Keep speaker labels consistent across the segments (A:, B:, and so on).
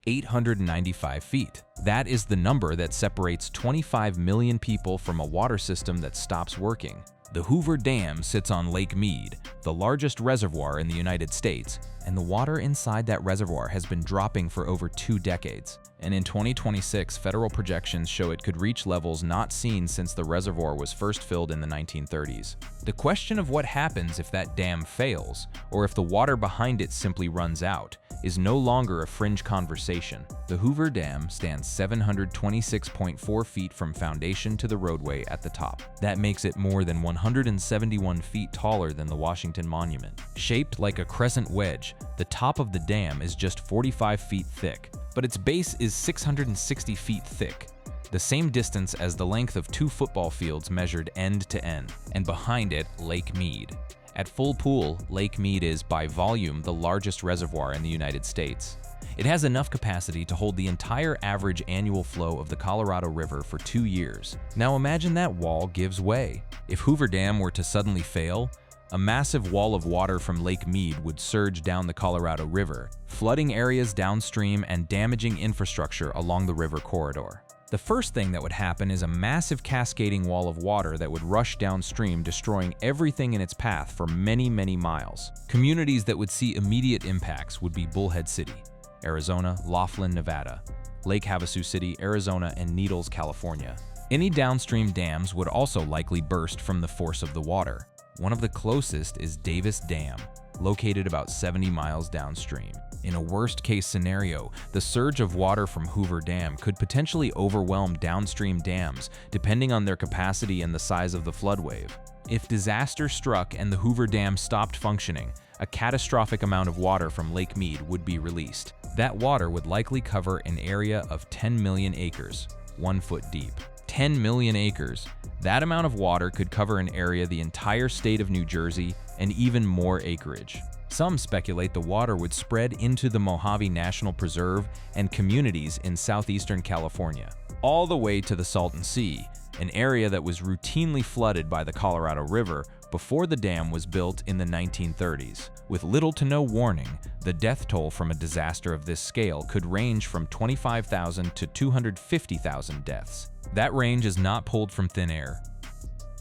A: 895 feet. That is the number that separates 25 million people from a water system that stops working. The Hoover Dam sits on Lake Mead, the largest reservoir in the United States, and the water inside that reservoir has been dropping for over 2 decades. And in 2026, federal projections show it could reach levels not seen since the reservoir was first filled in the 1930s. The question of what happens if that dam fails, or if the water behind it simply runs out, is no longer a fringe conversation. The Hoover Dam stands 726.4 feet from foundation to the roadway at the top. That makes it more than 171 feet taller than the Washington Monument. Shaped like a crescent wedge, the top of the dam is just 45 feet thick, but its base is 660 feet thick, the same distance as the length of 2 football fields measured end to end, and behind it, Lake Mead. At full pool, Lake Mead is, by volume, the largest reservoir in the United States. It has enough capacity to hold the entire average annual flow of the Colorado River for 2 years. Now imagine that wall gives way. If Hoover Dam were to suddenly fail, a massive wall of water from Lake Mead would surge down the Colorado River, flooding areas downstream and damaging infrastructure along the river corridor. The first thing that would happen is a massive cascading wall of water that would rush downstream, destroying everything in its path for many, many miles. Communities that would see immediate impacts would be Bullhead City, Arizona, Laughlin, Nevada, Lake Havasu City, Arizona, and Needles, California. Any downstream dams would also likely burst from the force of the water. One of the closest is Davis Dam, located about 70 miles downstream. In a worst-case scenario, the surge of water from Hoover Dam could potentially overwhelm downstream dams, depending on their capacity and the size of the flood wave. If disaster struck and the Hoover Dam stopped functioning, a catastrophic amount of water from Lake Mead would be released. That water would likely cover an area of 10 million acres, 1 foot deep. 10 million acres. That amount of water could cover an area the entire state of New Jersey and even more acreage. Some speculate the water would spread into the Mojave National Preserve and communities in southeastern California, all the way to the Salton Sea, an area that was routinely flooded by the Colorado River before the dam was built in the 1930s. With little to no warning, the death toll from a disaster of this scale could range from 25,000 to 250,000 deaths. That range is not pulled from thin air.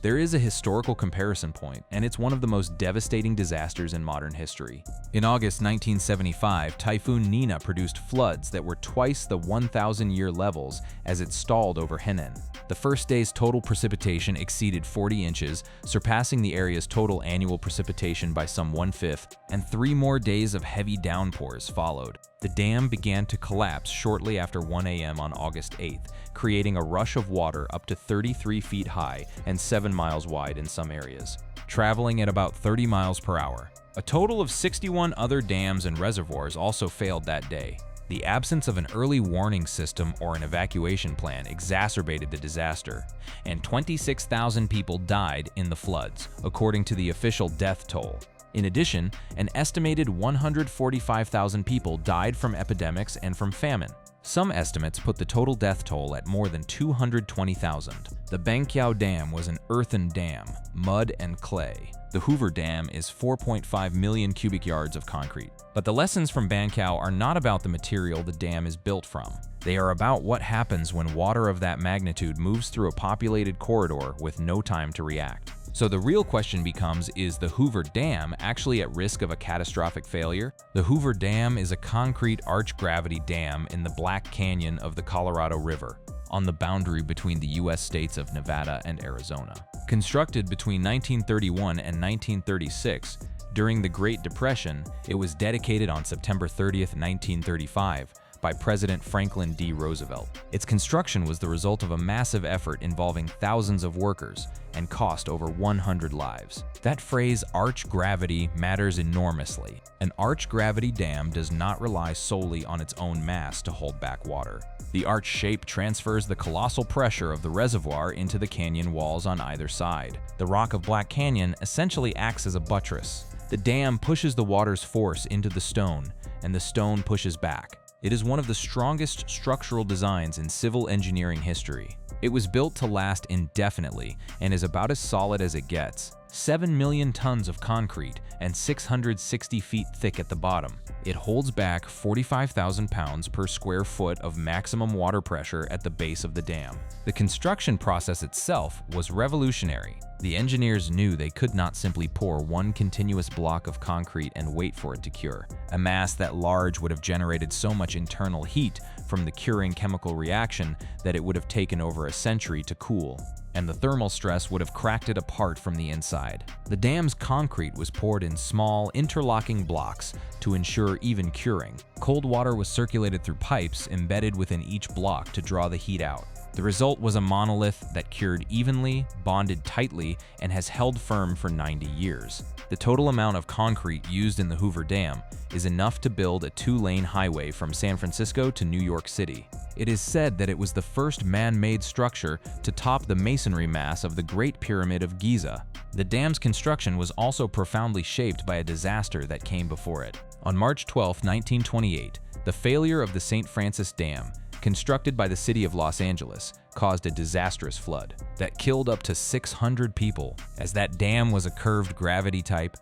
A: There is a historical comparison point, and it's one of the most devastating disasters in modern history. In August 1975, Typhoon Nina produced floods that were twice the 1,000-year levels as it stalled over Henan. The first day's total precipitation exceeded 40 inches, surpassing the area's total annual precipitation by some 1/5, and 3 more days of heavy downpours followed. The dam began to collapse shortly after 1 a.m. on August 8th, creating a rush of water up to 33 feet high and 7 miles wide in some areas, traveling at about 30 miles per hour. A total of 61 other dams and reservoirs also failed that day. The absence of an early warning system or an evacuation plan exacerbated the disaster, and 26,000 people died in the floods, according to the official death toll. In addition, an estimated 145,000 people died from epidemics and from famine. Some estimates put the total death toll at more than 220,000. The Banqiao Dam was an earthen dam, mud and clay. The Hoover Dam is 4.5 million cubic yards of concrete. But the lessons from Banqiao are not about the material the dam is built from. They are about what happens when water of that magnitude moves through a populated corridor with no time to react. So the real question becomes, is the Hoover Dam actually at risk of a catastrophic failure? The Hoover Dam is a concrete arch-gravity dam in the Black Canyon of the Colorado River, on the boundary between the U.S. states of Nevada and Arizona. Constructed between 1931 and 1936, during the Great Depression, it was dedicated on September 30th, 1935, by President Franklin D. Roosevelt. Its construction was the result of a massive effort involving thousands of workers and cost over 100 lives. That phrase, arch gravity, matters enormously. An arch gravity dam does not rely solely on its own mass to hold back water. The arch shape transfers the colossal pressure of the reservoir into the canyon walls on either side. The rock of Black Canyon essentially acts as a buttress. The dam pushes the water's force into the stone, and the stone pushes back. It is one of the strongest structural designs in civil engineering history. It was built to last indefinitely and is about as solid as it gets. 7 million tons of concrete and 660 feet thick at the bottom. It holds back 45,000 pounds per square foot of maximum water pressure at the base of the dam. The construction process itself was revolutionary. The engineers knew they could not simply pour one continuous block of concrete and wait for it to cure. A mass that large would have generated so much internal heat from the curing chemical reaction that it would have taken over a century to cool, and the thermal stress would have cracked it apart from the inside. The dam's concrete was poured in small, interlocking blocks to ensure even curing. Cold water was circulated through pipes embedded within each block to draw the heat out. The result was a monolith that cured evenly, bonded tightly, and has held firm for 90 years. The total amount of concrete used in the Hoover Dam is enough to build a 2-lane highway from San Francisco to New York City. It is said that it was the first man-made structure to top the masonry mass of the Great Pyramid of Giza. The dam's construction was also profoundly shaped by a disaster that came before it. On March 12, 1928, the failure of the St. Francis Dam, constructed by the city of Los Angeles, caused a disastrous flood that killed up to 600 people, as that dam was a curved gravity type,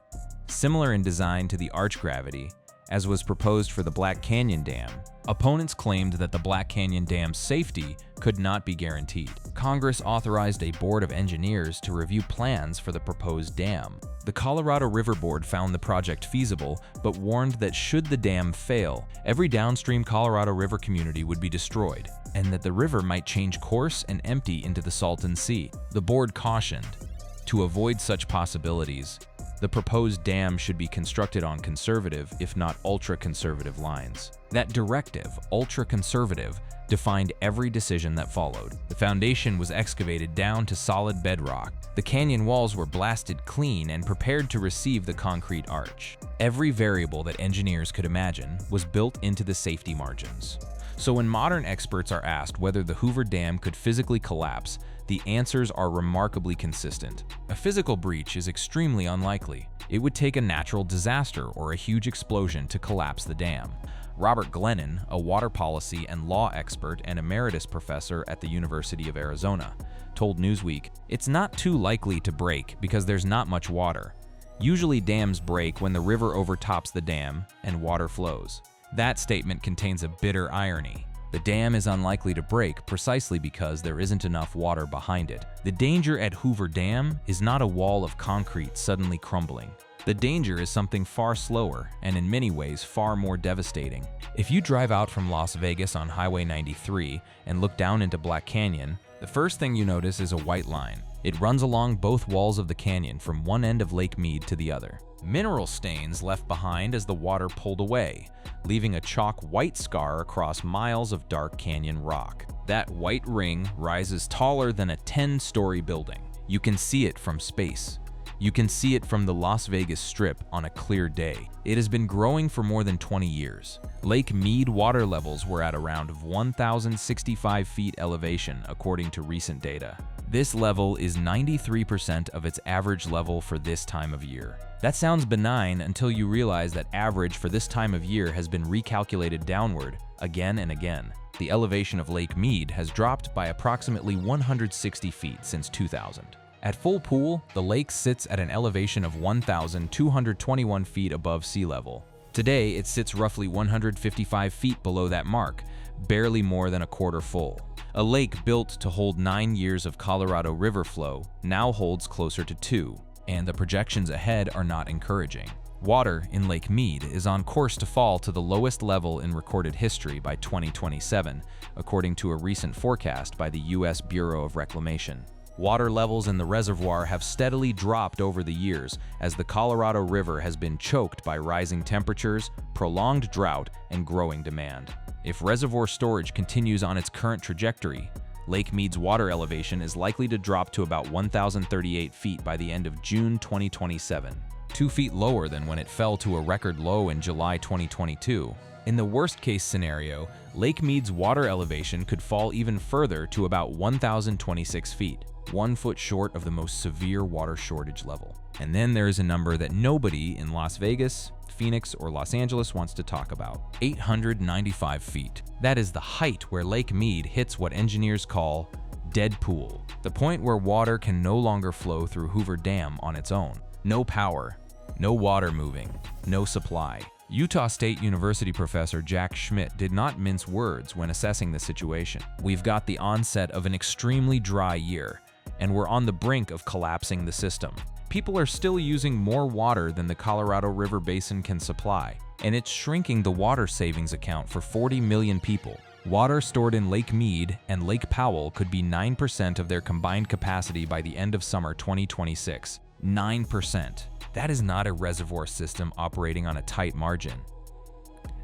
A: similar in design to the arch gravity, as was proposed for the Black Canyon Dam. Opponents claimed that the Black Canyon Dam's safety could not be guaranteed. Congress authorized a board of engineers to review plans for the proposed dam. The Colorado River Board found the project feasible, but warned that should the dam fail, every downstream Colorado River community would be destroyed, and that the river might change course and empty into the Salton Sea. The board cautioned, to avoid such possibilities, the proposed dam should be constructed on conservative, if not ultra-conservative lines. That directive, ultra-conservative, defined every decision that followed. The foundation was excavated down to solid bedrock. The canyon walls were blasted clean and prepared to receive the concrete arch. Every variable that engineers could imagine was built into the safety margins. So when modern experts are asked whether the Hoover Dam could physically collapse, the answers are remarkably consistent. A physical breach is extremely unlikely. It would take a natural disaster or a huge explosion to collapse the dam. Robert Glennon, a water policy and law expert and emeritus professor at the University of Arizona, told Newsweek, "It's not too likely to break because there's not much water. Usually dams break when the river overtops the dam and water flows." That statement contains a bitter irony. The dam is unlikely to break precisely because there isn't enough water behind it. The danger at Hoover Dam is not a wall of concrete suddenly crumbling. The danger is something far slower and in many ways far more devastating. If you drive out from Las Vegas on Highway 93 and look down into Black Canyon, the first thing you notice is a white line. It runs along both walls of the canyon from one end of Lake Mead to the other. Mineral stains left behind as the water pulled away, leaving a chalk white scar across miles of dark canyon rock. That white ring rises taller than a 10-story building. You can see it from space. You can see it from the Las Vegas Strip on a clear day. It has been growing for more than 20 years. Lake Mead water levels were at around 1,065 feet elevation, according to recent data. This level is 93% of its average level for this time of year. That sounds benign until you realize that average for this time of year has been recalculated downward again and again. The elevation of Lake Mead has dropped by approximately 160 feet since 2000. At full pool, the lake sits at an elevation of 1,221 feet above sea level. Today, it sits roughly 155 feet below that mark, barely more than a quarter full. A lake built to hold 9 years of Colorado River flow now holds closer to 2, and the projections ahead are not encouraging. Water in Lake Mead is on course to fall to the lowest level in recorded history by 2027, according to a recent forecast by the U.S. Bureau of Reclamation. Water levels in the reservoir have steadily dropped over the years as the Colorado River has been choked by rising temperatures, prolonged drought, and growing demand. If reservoir storage continues on its current trajectory, Lake Mead's water elevation is likely to drop to about 1,038 feet by the end of June 2027, 2 feet lower than when it fell to a record low in July 2022. In the worst-case scenario, Lake Mead's water elevation could fall even further to about 1,026 feet, 1 foot short of the most severe water shortage level. And then there is a number that nobody in Las Vegas, Phoenix, or Los Angeles wants to talk about: 895 feet. That is the height where Lake Mead hits what engineers call Dead pool, the point where water can no longer flow through Hoover Dam on its own. No power, no water moving, no supply. Utah State University professor Jack Schmidt did not mince words when assessing the situation. We've got the onset of an extremely dry year, and we're on the brink of collapsing the system. People are still using more water than the Colorado River Basin can supply, and it's shrinking the water savings account for 40 million people. Water stored in Lake Mead and Lake Powell could be 9% of their combined capacity by the end of summer 2026. 9%. That is not a reservoir system operating on a tight margin.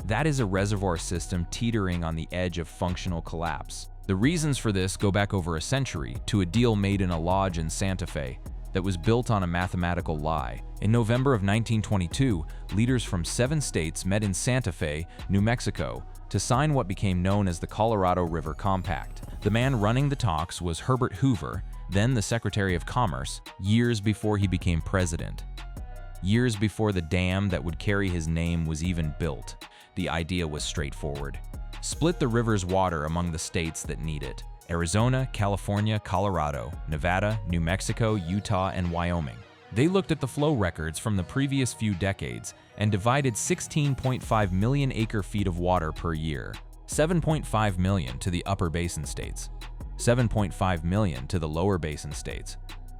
A: That is a reservoir system teetering on the edge of functional collapse. The reasons for this go back over a century to a deal made in a lodge in Santa Fe that was built on a mathematical lie. In November of 1922, leaders from 7 states met in Santa Fe, New Mexico, to sign what became known as the Colorado River Compact. The man running the talks was Herbert Hoover, then the Secretary of Commerce, years before he became president. Years before the dam that would carry his name was even built, the idea was straightforward. Split the river's water among the states that need it: Arizona, California, Colorado, Nevada, New Mexico, Utah, and Wyoming. They looked at the flow records from the previous few decades and divided 16.5 million acre-feet of water per year, 7.5 million to the upper basin states, 7.5 million to the lower basin states,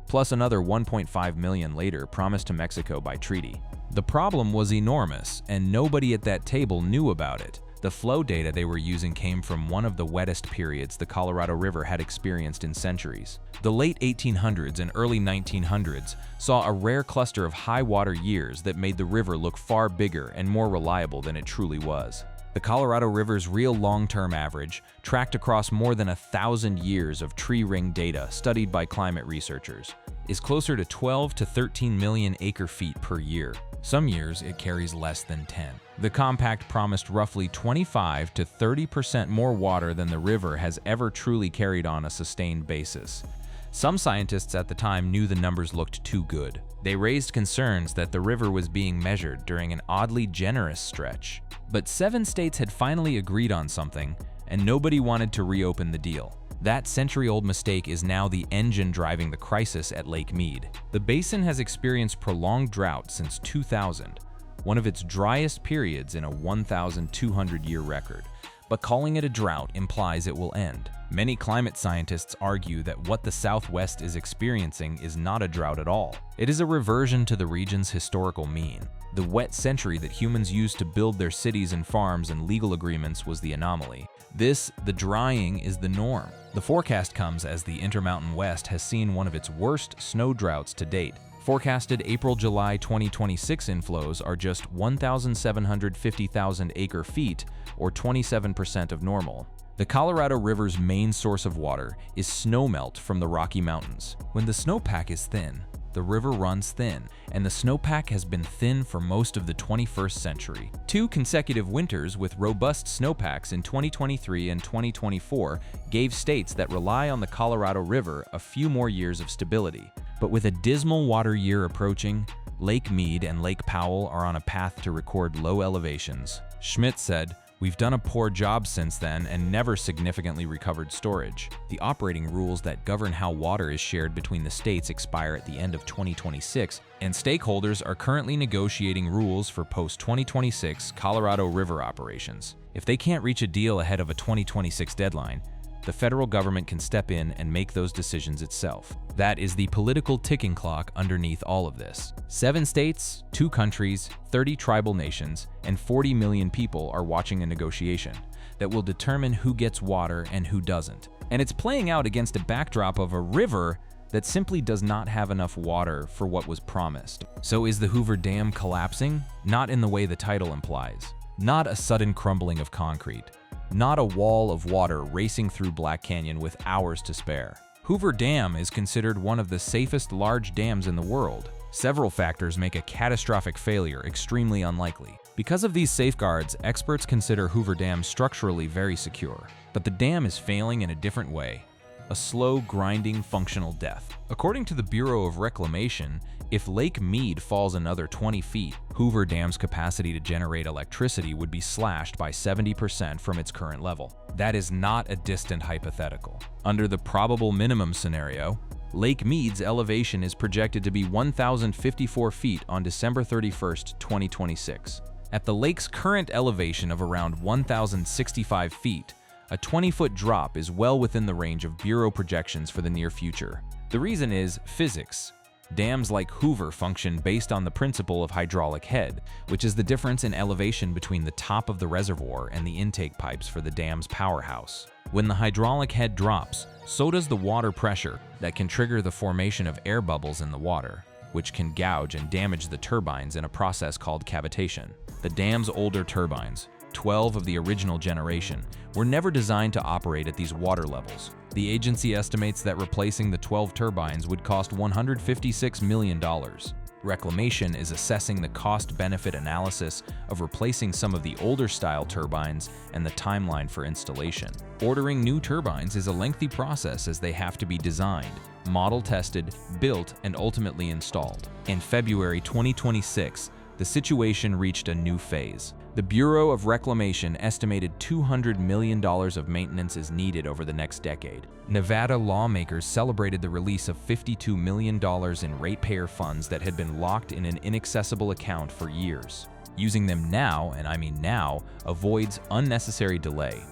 A: plus another 1.5 million later promised to Mexico by treaty. The problem was enormous, and nobody at that table knew about it. The flow data they were using came from one of the wettest periods the Colorado River had experienced in centuries. The late 1800s and early 1900s saw a rare cluster of high water years that made the river look far bigger and more reliable than it truly was. The Colorado River's real long-term average, tracked across more than 1,000 years of tree ring data studied by climate researchers, is closer to 12 to 13 million acre-feet per year. Some years it carries less than 10. The compact promised roughly 25 to 30% more water than the river has ever truly carried on a sustained basis. Some scientists at the time knew the numbers looked too good. They raised concerns that the river was being measured during an oddly generous stretch. But 7 states had finally agreed on something, and nobody wanted to reopen the deal. That century-old mistake is now the engine driving the crisis at Lake Mead. The basin has experienced prolonged drought since 2000, one of its driest periods in a 1,200-year record. But calling it a drought implies it will end. Many climate scientists argue that what the Southwest is experiencing is not a drought at all. It is a reversion to the region's historical mean. The wet century that humans used to build their cities and farms and legal agreements was the anomaly. The drying, is the norm. The forecast comes as the Intermountain West has seen one of its worst snow droughts to date. Forecasted April-July 2026 inflows are just 1,750,000 acre-feet, or 27% of normal. The Colorado River's main source of water is snowmelt from the Rocky Mountains. When the snowpack is thin, the river runs thin, and the snowpack has been thin for most of the 21st century. 2 consecutive winters with robust snowpacks in 2023 and 2024 gave states that rely on the Colorado River a few more years of stability. But with a dismal water year approaching, Lake Mead and Lake Powell are on a path to record low elevations. Schmidt said, "We've done a poor job since then and never significantly recovered storage. The operating rules that govern how water is shared between the states expire at the end of 2026, and stakeholders are currently negotiating rules for post-2026 Colorado River operations. If they can't reach a deal ahead of a 2026 deadline, the federal government can step in and make those decisions itself." That is the political ticking clock underneath all of this. 7 states, 2 countries, 30 tribal nations, and 40 million people are watching a negotiation that will determine who gets water and who doesn't. And it's playing out against a backdrop of a river that simply does not have enough water for what was promised. So is the Hoover Dam collapsing? Not in the way the title implies. Not a sudden crumbling of concrete. Not a wall of water racing through Black Canyon with hours to spare. Hoover Dam is considered one of the safest large dams in the world. Several factors make a catastrophic failure extremely unlikely. Because of these safeguards, experts consider Hoover Dam structurally very secure. But the dam is failing in a different way. A slow, grinding, functional death. According to the Bureau of Reclamation, If Lake Mead falls another 20 feet, Hoover Dam's capacity to generate electricity would be slashed by 70% from its current level. That is not a distant hypothetical. Under the probable minimum scenario, Lake Mead's elevation is projected to be 1,054 feet on December 31, 2026. At the lake's current elevation of around 1,065 feet, a 20-foot drop is well within the range of Bureau projections for the near future. The reason is physics. Dams like Hoover function based on the principle of hydraulic head, which is the difference in elevation between the top of the reservoir and the intake pipes for the dam's powerhouse. When the hydraulic head drops, so does the water pressure that can trigger the formation of air bubbles in the water, which can gouge and damage the turbines in a process called cavitation. The dam's older turbines, 12 of the original generation, were never designed to operate at these water levels. The agency estimates that replacing the 12 turbines would cost $156 million. Reclamation is assessing the cost-benefit analysis of replacing some of the older style turbines and the timeline for installation. Ordering new turbines is a lengthy process as they have to be designed, model-tested, built, and ultimately installed. In February 2026, the situation reached a new phase. The Bureau of Reclamation estimated $200 million of maintenance is needed over the next decade. Nevada lawmakers celebrated the release of $52 million in ratepayer funds that had been locked in an inaccessible account for years. Using them now, and I mean now, avoids unnecessary delay,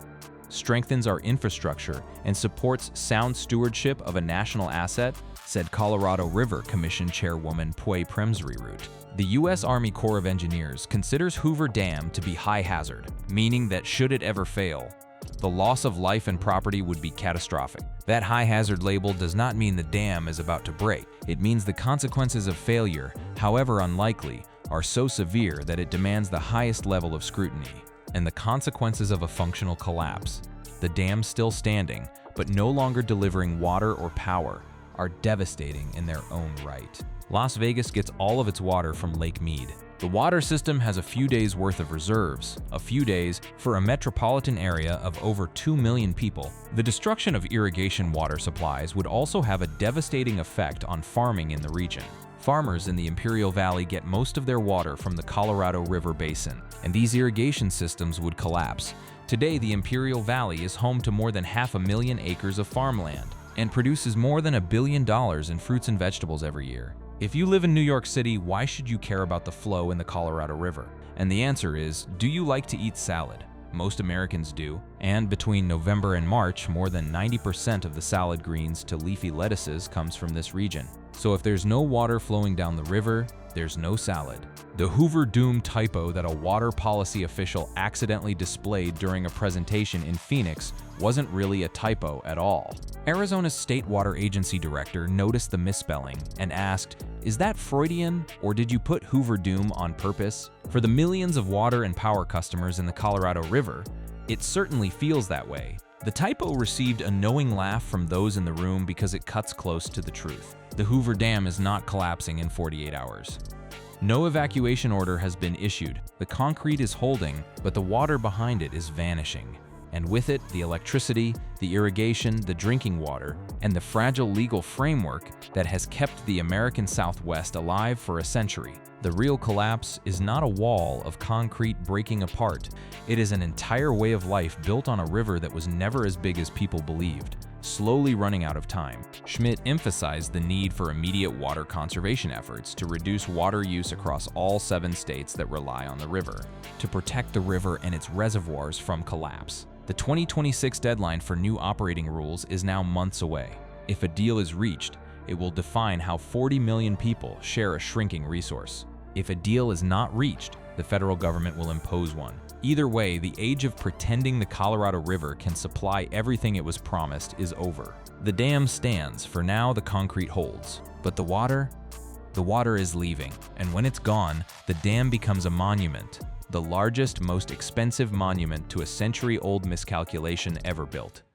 A: strengthens our infrastructure, and supports sound stewardship of a national asset, said Colorado River Commission Chairwoman Pui Premsrud. The U.S. Army Corps of Engineers considers Hoover Dam to be high hazard, meaning that should it ever fail, the loss of life and property would be catastrophic. That high hazard label does not mean the dam is about to break. It means the consequences of failure, however unlikely, are so severe that it demands the highest level of scrutiny. And the consequences of a functional collapse, the dam still standing, but no longer delivering water or power, are devastating in their own right. Las Vegas gets all of its water from Lake Mead. The water system has a few days' worth of reserves, a few days for a metropolitan area of over 2 million people. The destruction of irrigation water supplies would also have a devastating effect on farming in the region. Farmers in the Imperial Valley get most of their water from the Colorado River Basin, and these irrigation systems would collapse. Today, the Imperial Valley is home to more than 500,000 acres of farmland and produces more than $1 billion in fruits and vegetables every year. If you live in New York City, why should you care about the flow in the Colorado River? And the answer is, do you like to eat salad? Most Americans do, and between November and March, more than 90% of the salad greens to leafy lettuces comes from this region. So if there's no water flowing down the river, there's no salad. The Hoover Dam typo that a water policy official accidentally displayed during a presentation in Phoenix wasn't really a typo at all. Arizona's State Water Agency director noticed the misspelling and asked, "Is that Freudian, or did you put Hoover Dam on purpose?" For the millions of water and power customers in the Colorado River, it certainly feels that way. The typo received a knowing laugh from those in the room because it cuts close to the truth. The Hoover Dam is not collapsing in 48 hours. No evacuation order has been issued. The concrete is holding, but the water behind it is vanishing. And with it, the electricity, the irrigation, the drinking water, and the fragile legal framework that has kept the American Southwest alive for a century. The real collapse is not a wall of concrete breaking apart. It is an entire way of life built on a river that was never as big as people believed, slowly running out of time. Schmidt emphasized the need for immediate water conservation efforts to reduce water use across all 7 states that rely on the river, to protect the river and its reservoirs from collapse. The 2026 deadline for new operating rules is now months away. If a deal is reached, it will define how 40 million people share a shrinking resource. If a deal is not reached, the federal government will impose one. Either way, the age of pretending the Colorado River can supply everything it was promised is over. The dam stands. For now, the concrete holds. But the water is leaving. And when it's gone, the dam becomes a monument. The largest, most expensive monument to a century-old miscalculation ever built.